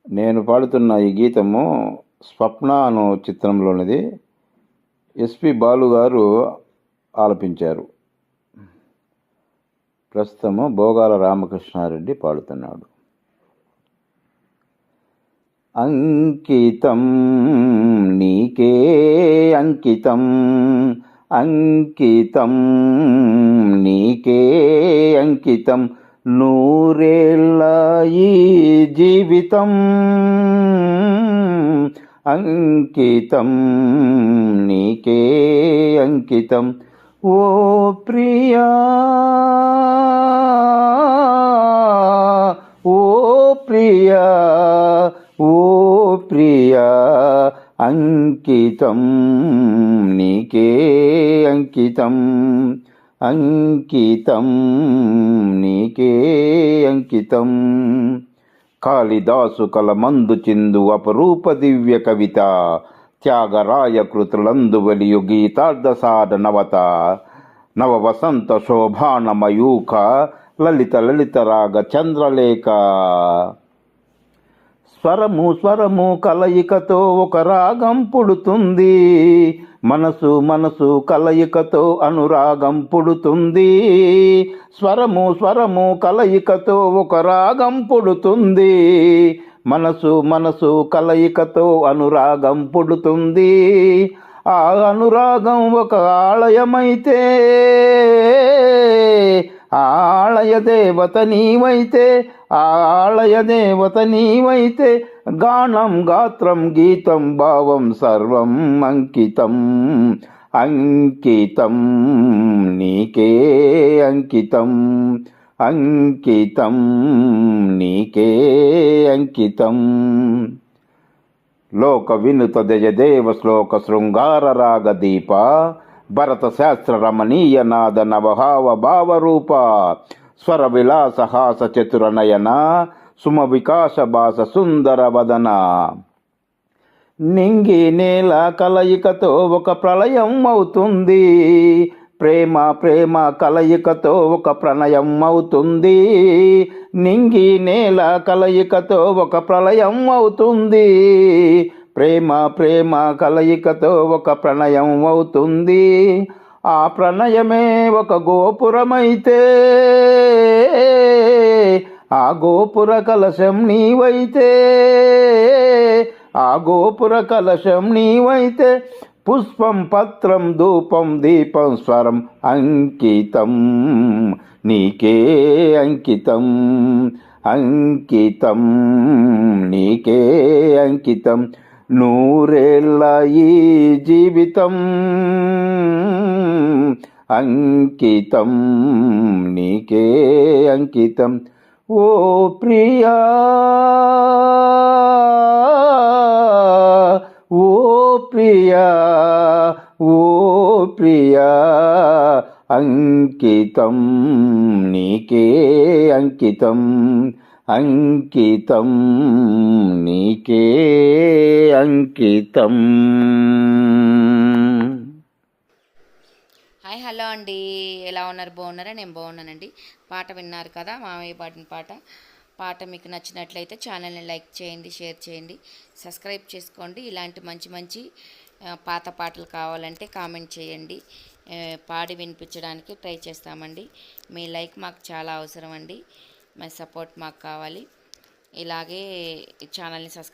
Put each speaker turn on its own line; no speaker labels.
నేను పాడుతున్న ఈ గీతము స్వప్న అను చిత్రంలోనిది. ఎస్పి బాలు గారు ఆలపించారు. ప్రస్తుతము భోగాల రామకృష్ణారెడ్డి పాడుతున్నాడు. అంకితం నీకే అంకితం, అంకితం నీకే అంకితం, నూరేళ్ళ ఈ జీవితం అంకితం నీకే అంకితం. ఓ ప్రియా, ఓ ప్రియా, ఓ ప్రియా, అంకితం నీకే అంకితం, అంకితం నీకే అంకితం. కాళిదాసు కలమందు చిందు అపరూప దివ్య కవిత, త్యాగరాయ కృతులందు వెలియు గీతార్థ సాధనవత, నవ వసంత శోభాన మయూఖ లలిత లలిత రాగ చంద్రలేఖ. స్వరము స్వరము కలయికతో ఒక రాగం పుడుతుంది, మనసు మనసు కలయికతో అనురాగం పుడుతుంది. స్వరము స్వరము కలయికతో ఒక రాగం పుడుతుంది, మనసు మనసు కలయికతో అనురాగం పుడుతుంది. ఆ అనురాగం ఒక ఆలయమైతే, ఆలయ దేవత నీవైతే, ఆలయ దేవత నీవైతే, గానం గాత్రం గీతం భావం సర్వం అంకితం, అంకితం నీకే అంకితం, అంకితం నీకే అంకితం. లోక వినుత జయదేవ శ్లోక శృంగార రాగదీప, భరత శాస్త్ర రమణీయ నాద నవభావ భావరూప, స్వర విలాస హాస చతుర నయన, సుమ వికాస భాస సుందర వదన. నింగి నేల కలయికతో ఒక ప్రళయం అవుతుంది, ప్రేమ ప్రేమ కలయికతో ఒక ప్రణయం అవుతుంది. నింగి నేల కలయికతో ఒక ప్రళయం అవుతుంది, ప్రేమ ప్రేమ కలయికతో ఒక ప్రణయం అవుతుంది. ఆ ప్రణయమే ఒక గోపురమైతే, ఆ గోపుర కలశం నీవైతే, ఆ గోపుర కలశం నీవైతే, పుష్పం పత్రం ధూపం దీపం స్వరం అంకితం నీకే అంకితం, అంకితం నీకే అంకితం. నూరేళ్ళ ఈ జీవితం అంకితం నీకే అంకితం. ఓ ప్రియా, ఓ ప్రియా, ఓ ప్రియా, అంకితం నీకే అంకితం, అంకితం నీకే అంకితం.
హాయ్ హలో అండి, ఎలా ఉన్నారు? బాగున్నారా? నేను బాగున్నానండి. పాట విన్నారు కదా, మామయ్య పాడిన పాట మీకు నచ్చినట్లయితే ఛానల్ని లైక్ చేయండి, షేర్ చేయండి, సబ్స్క్రైబ్ చేసుకోండి. ఇలాంటి మంచి మంచి పాత పాటలు కావాలంటే కామెంట్ చేయండి, పాడి వినిపించడానికి ట్రై చేస్తామండి. మీ లైక్ మాకు చాలా అవసరం అండి, మీ సపోర్ట్ మాకు కావాలి. ఇలాగే ఛానల్ని సబ్స్క్రైబ్